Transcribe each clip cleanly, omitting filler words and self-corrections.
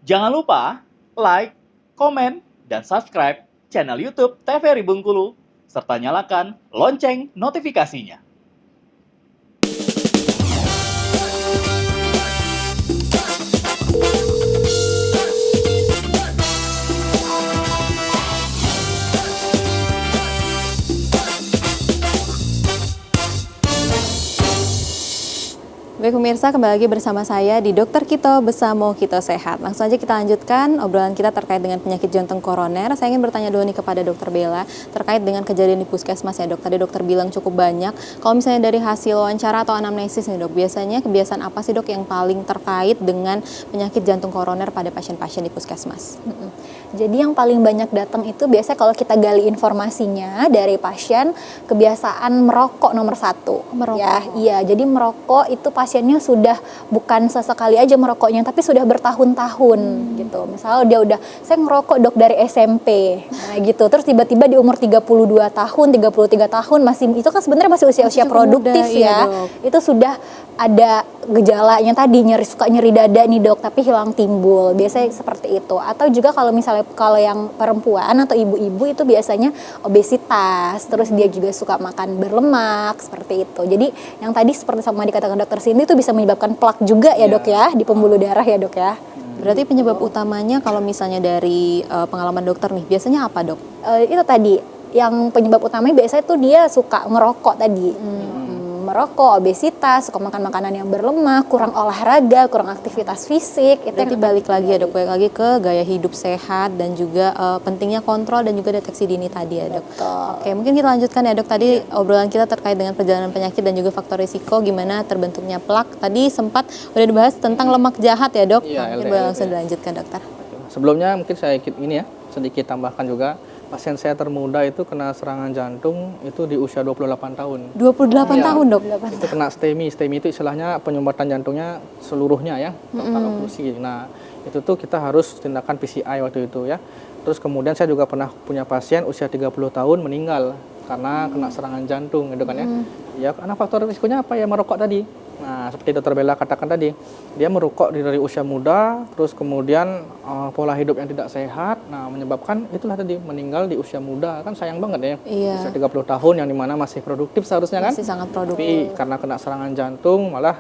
Jangan lupa like, komen, dan subscribe channel YouTube TVRI Bengkulu, serta nyalakan lonceng notifikasinya. Baik pemirsa, kembali lagi bersama saya di Dokter Kito Besamo Kito Sehat. Langsung aja kita lanjutkan obrolan kita terkait dengan penyakit jantung koroner. Saya ingin bertanya dulu nih kepada Dokter Bella terkait dengan kejadian di puskesmas ya dok. Tadi dokter bilang cukup banyak. Kalau misalnya dari hasil wawancara atau anamnesis nih dok, biasanya kebiasaan apa sih dok yang paling terkait dengan penyakit jantung koroner pada pasien-pasien di puskesmas? Jadi yang paling banyak datang itu biasanya kalau kita gali informasinya dari pasien, kebiasaan merokok nomor 1. Merokok. Ya, iya. Jadi merokok itu pasiennya sudah bukan sesekali aja merokoknya, tapi sudah bertahun-tahun gitu. Misalnya dia udah, saya ngerokok dok dari SMP, nah gitu. Terus tiba-tiba di umur 32 tahun, 33 tahun masih, itu kan sebenarnya masih usia-usia produktif muda, ya. iya, Itu sudah ada gejalanya tadi, suka nyeri dada nih dok, tapi hilang timbul. Biasanya seperti itu. Atau juga kalau misalnya kalau yang perempuan atau ibu-ibu itu biasanya obesitas, terus dia juga suka makan berlemak seperti itu. Jadi yang tadi seperti sama dikatakan dokter Cindy itu bisa menyebabkan plak juga ya dok ya, di pembuluh darah ya dok ya. Berarti penyebab utamanya kalau misalnya dari pengalaman dokter nih, biasanya apa dok? Itu tadi yang penyebab utamanya biasanya tuh dia suka ngerokok tadi. Merokok, obesitas, suka makan makanan yang berlemak, kurang olahraga, kurang aktivitas fisik. Itu Berarti yang balik lagi ya dok, balik lagi ke gaya hidup sehat dan juga pentingnya kontrol dan juga deteksi dini tadi ya dok. Betul. Oke, mungkin kita lanjutkan ya dok. Tadi obrolan kita terkait dengan perjalanan penyakit dan juga faktor risiko gimana terbentuknya plak. Tadi sempat udah dibahas tentang lemak jahat ya dok. Iya, Mungkin LDL. boleh langsung dilanjutkan dokter. Sebelumnya mungkin saya sedikit tambahkan juga. Pasien saya termuda itu kena serangan jantung itu di usia 28 tahun. 28 Iya. tahun dok. Itu kena STEMI. STEMI itu istilahnya penyumbatan jantungnya seluruhnya ya, total oklusi. Nah, itu tuh kita harus tindakan PCI waktu itu ya. Terus kemudian saya juga pernah punya pasien usia 30 tahun meninggal karena kena serangan jantung gitu kan ya. Ya, karena faktor risikonya apa ya, merokok tadi. Nah, seperti Dr. Bella katakan tadi, dia merokok dari usia muda, terus kemudian pola hidup yang tidak sehat, nah menyebabkan itulah tadi meninggal di usia muda. Kan sayang banget ya, Iya. usia 30 tahun yang dimana masih produktif seharusnya kan. Masih sangat produktif. Tapi karena kena serangan jantung malah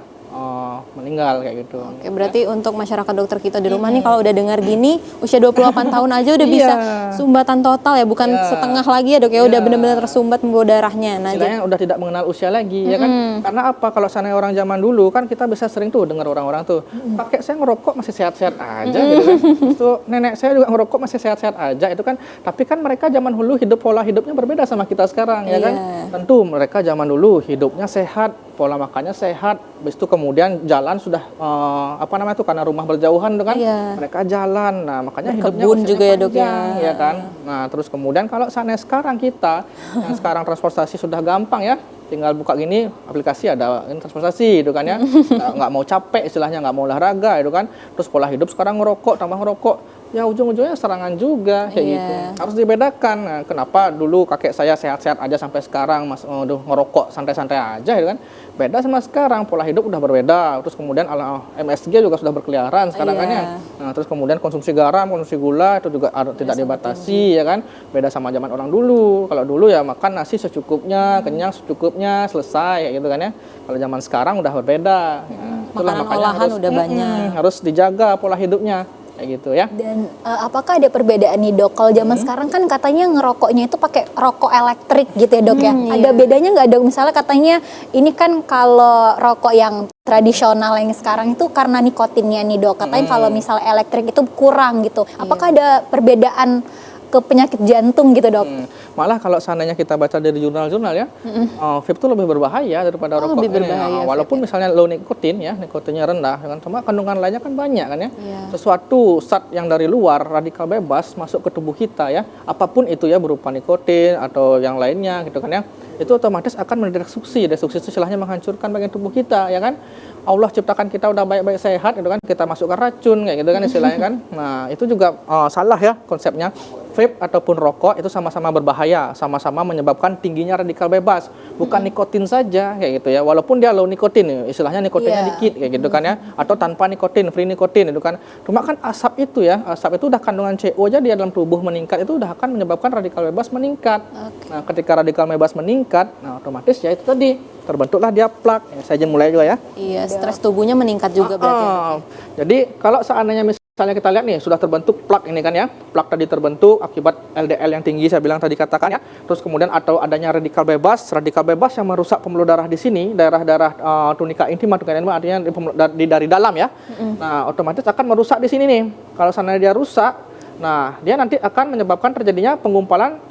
meninggal kayak gitu. Oke, berarti untuk masyarakat dokter kita di rumah nih kalau udah dengar gini, usia 28 tahun aja udah bisa sumbatan total ya, bukan setengah lagi ya dok ya, udah benar-benar tersumbat pembuluh darahnya. Nah, istilahnya udah tidak mengenal usia lagi ya kan. Karena apa, kalau sana orang zaman dulu kan kita bisa sering tuh dengar orang-orang tuh pakai saya ngerokok masih sehat-sehat aja gitu kan. Itu nenek saya juga ngerokok masih sehat-sehat aja itu kan. Tapi kan mereka zaman dulu pola hidupnya berbeda sama kita sekarang ya kan. Tentu mereka zaman dulu hidupnya sehat, pola makannya sehat, habis itu kemudian jalan sudah karena rumah berjauhan tuh kan, mereka jalan, nah makanya hidupnya Berkebun juga ya dok panjang, ya kan. Nah terus kemudian kalau sana sekarang kita yang sekarang transportasi sudah gampang ya, tinggal buka gini aplikasi ada transportasi gitu kan ya, nggak mau capek istilahnya, nggak mau olahraga itu kan, terus pola hidup sekarang ngerokok tambah ngerokok. Ya ujung-ujungnya serangan juga kayak gitu. Harus dibedakan. Nah, kenapa dulu kakek saya sehat-sehat aja sampai sekarang ngerokok santai-santai aja gitu kan. Beda sama sekarang, pola hidup udah berbeda. Terus kemudian MSG juga sudah berkeliaran sekarang kan ya. Nah, terus kemudian konsumsi garam, konsumsi gula itu juga tidak dibatasi ya kan. Beda sama zaman orang dulu. Kalau dulu ya makan nasi secukupnya, kenyang secukupnya, selesai gitu kan ya. Kalau zaman sekarang udah berbeda. Nah, makanan olahan udah banyak. Harus dijaga pola hidupnya. Kayak gitu ya. Dan apakah ada perbedaan nih dok? Kalau zaman sekarang kan katanya ngerokoknya itu pakai rokok elektrik gitu ya dok ya. Ada bedanya nggak dok? Misalnya katanya ini kan kalau rokok yang tradisional yang sekarang itu karena nikotinnya nih dok. Katanya kalau misalnya elektrik itu kurang gitu. Apakah ada perbedaan ke penyakit jantung gitu dok? Malah kalau seandainya kita baca dari jurnal-jurnal ya, vape itu lebih berbahaya daripada rokok lebih ini. berbahaya, Walaupun misalnya low nikotin ya, nikotinnya rendah, dengan cuma kandungan lainnya kan banyak kan ya. Sesuatu zat yang dari luar radikal bebas masuk ke tubuh kita ya, apapun itu ya berupa nikotin atau yang lainnya gitu kan ya, itu otomatis akan mendestruksi. Destruksi itu istilahnya menghancurkan bagian tubuh kita ya kan. Allah ciptakan kita udah baik-baik sehat gitu kan, kita masukkan racun kayak gitu kan istilahnya kan. Nah itu juga salah ya konsepnya. vape ataupun rokok itu sama-sama berbahaya, sama-sama menyebabkan tingginya radikal bebas. Bukan nikotin saja kayak gitu ya. Walaupun dia low nikotin, istilahnya nikotinnya dikit kayak gitu kan ya, atau tanpa nikotin, free nikotin itu kan. Cuma kan asap itu ya, asap itu udah kandungan CO aja dia dalam tubuh meningkat, itu udah akan menyebabkan radikal bebas meningkat. Nah, ketika radikal bebas meningkat, nah otomatis ya itu tadi terbentuklah dia plak. Ya, saya izin mulai juga ya. Iya, stres tubuhnya meningkat juga berarti. Jadi kalau seandainya misalnya kita lihat nih sudah terbentuk plak ini kan ya, plak tadi terbentuk akibat LDL yang tinggi saya bilang tadi katakan ya, terus kemudian atau adanya radikal bebas yang merusak pembuluh darah di sini, daerah-daerah tunika intima artinya dari dalam ya. Nah otomatis akan merusak di sini nih. Kalau seandainya dia rusak, nah dia nanti akan menyebabkan terjadinya penggumpalan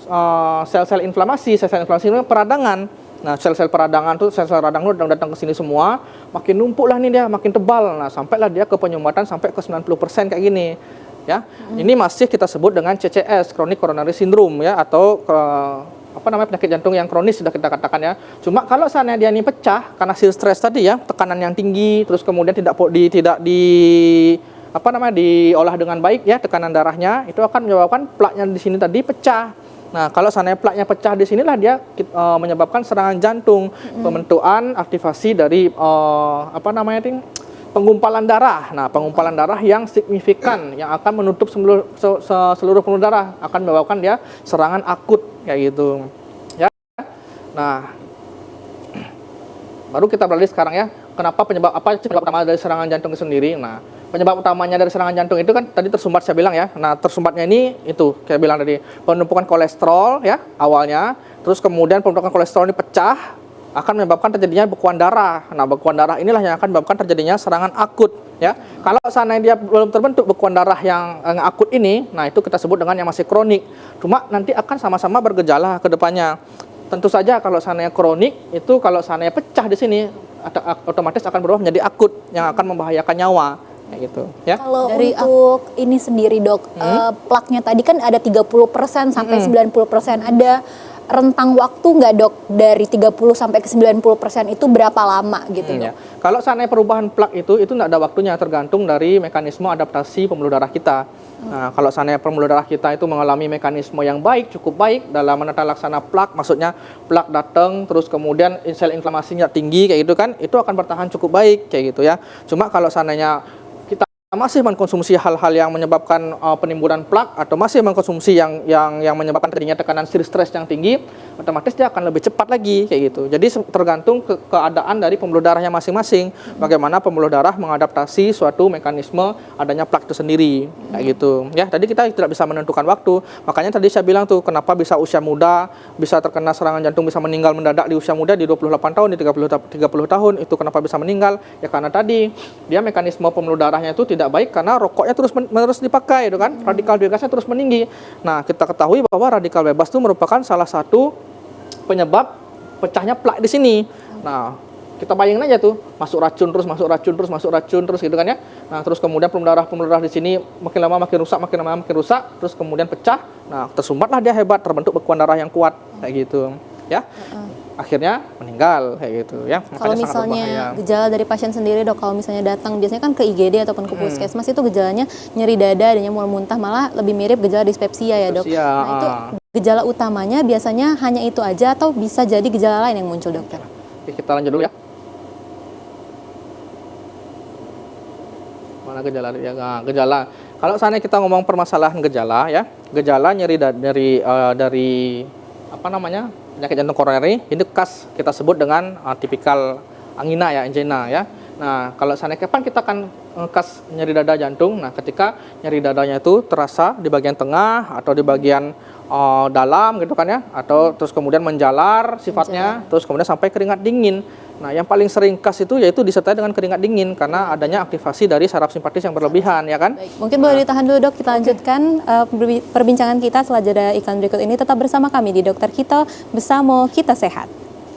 sel-sel inflamasi itu peradangan. Nah, sel-sel peradangan tuh, sel-sel radang itu datang ke sini semua, makin numpuk lah nih dia, makin tebal. Nah, sampailah dia ke penyumbatan sampai ke 90% kayak gini. Ya. Ini masih kita sebut dengan CCS, chronic coronary syndrome ya, atau penyakit jantung yang kronis sudah kita katakan ya. Cuma kalau seandainya dia ini pecah karena hasil stres tadi ya, tekanan yang tinggi, terus kemudian tidak diolah dengan baik ya, tekanan darahnya itu akan menyebabkan plaknya di sini tadi pecah. Nah, kalau seandainya plaknya pecah di sinilah dia menyebabkan serangan jantung, pembentukan aktivasi dari penggumpalan darah. Nah, penggumpalan darah yang signifikan yang akan menutup seluruh pembuluh darah akan menyebabkan dia serangan akut kayak gitu. Ya. Nah, baru kita beralih sekarang ya. Kenapa penyebab utama dari serangan jantung itu sendiri? Nah, penyebab utamanya dari serangan jantung itu kan tadi tersumbat saya bilang ya. Nah, tersumbatnya ini itu kayak bilang tadi penumpukan kolesterol ya awalnya, terus kemudian penumpukan kolesterol ini pecah akan menyebabkan terjadinya bekuan darah. Nah, bekuan darah inilah yang akan menyebabkan terjadinya serangan akut ya. Kalau seandainya dia belum terbentuk bekuan darah yang akut ini, nah itu kita sebut dengan yang masih kronik. Cuma nanti akan sama-sama bergejala ke depannya. Tentu saja kalau seandainya kronik itu kalau seandainya pecah di sini otomatis akan berubah menjadi akut yang akan membahayakan nyawa kayak gitu ya. Kalau untuk ini sendiri dok, plaknya tadi kan ada 30% sampai 90%, ada rentang waktu nggak dok dari 30 sampai ke 90% itu berapa lama gitu dok? Ya. Kalau seandainya perubahan plak itu nggak ada waktunya, tergantung dari mekanisme adaptasi pembuluh darah kita. Nah, kalau seandainya pembuluh darah kita itu mengalami mekanisme yang baik, cukup baik dalam menata laksana plak, maksudnya plak datang terus kemudian sel inflamasinya tinggi kayak gitu kan, itu akan bertahan cukup baik kayak gitu ya. Cuma kalau seandainya kita masih mengkonsumsi hal-hal yang menyebabkan penimbunan plak atau masih mengkonsumsi yang menyebabkan terjadinya tekanan stres yang tinggi, otomatis dia akan lebih cepat lagi kayak gitu. Jadi tergantung keadaan dari pembuluh darahnya masing-masing, bagaimana pembuluh darah mengadaptasi suatu mekanisme adanya plak itu sendiri kayak gitu. Ya, tadi kita tidak bisa menentukan waktu. Makanya tadi saya bilang tuh kenapa bisa usia muda bisa terkena serangan jantung, bisa meninggal mendadak di usia muda di 28 tahun, di 30 tahun itu kenapa bisa meninggal? Ya karena tadi dia mekanisme pembuluh darahnya itu tidak baik karena rokoknya terus dipakai itu kan, radikal bebasnya terus meninggi. Nah, kita ketahui bahwa radikal bebas itu merupakan salah satu penyebab pecahnya plak di sini. Nah, kita bayangin aja tuh, masuk racun terus gitu kan ya. Nah, terus kemudian pembuluh darah di sini makin lama makin rusak, terus kemudian pecah. Nah, tersumbatlah dia hebat, terbentuk bekuan darah yang kuat kayak gitu, ya. Akhirnya meninggal kayak gitu ya. Kalau misalnya gejala dari pasien sendiri dok, kalau misalnya datang biasanya kan ke IGD ataupun ke puskesmas itu gejalanya nyeri dada, adanya mual muntah, malah lebih mirip gejala dispepsia ya dok. Nah itu gejala utamanya biasanya hanya itu aja atau bisa jadi gejala lain yang muncul dokter? Oke, kita lanjut dulu ya. Mana gejala ya? Nah, gejala. Kalau seandainya kita ngomong permasalahan gejala ya, gejala nyeri dari penyakit jantung koroner ini khas kita sebut dengan tipikal angina ya, angina ya. Nah, kalau seandainya kapan kita akan khas nyeri dada jantung? Nah, ketika nyeri dadanya itu terasa di bagian tengah atau di bagian dalam gitu kan ya, atau terus kemudian menjalar sifatnya, terus kemudian sampai keringat dingin. Nah, yang paling sering khas itu yaitu disertai dengan keringat dingin karena adanya aktivasi dari saraf simpatis yang berlebihan ya kan. Baik. Mungkin boleh ditahan dulu dok, kita lanjutkan perbincangan kita setelah jeda iklan berikut ini. Tetap bersama kami di Dokter Kito Besamo Kita Sehat.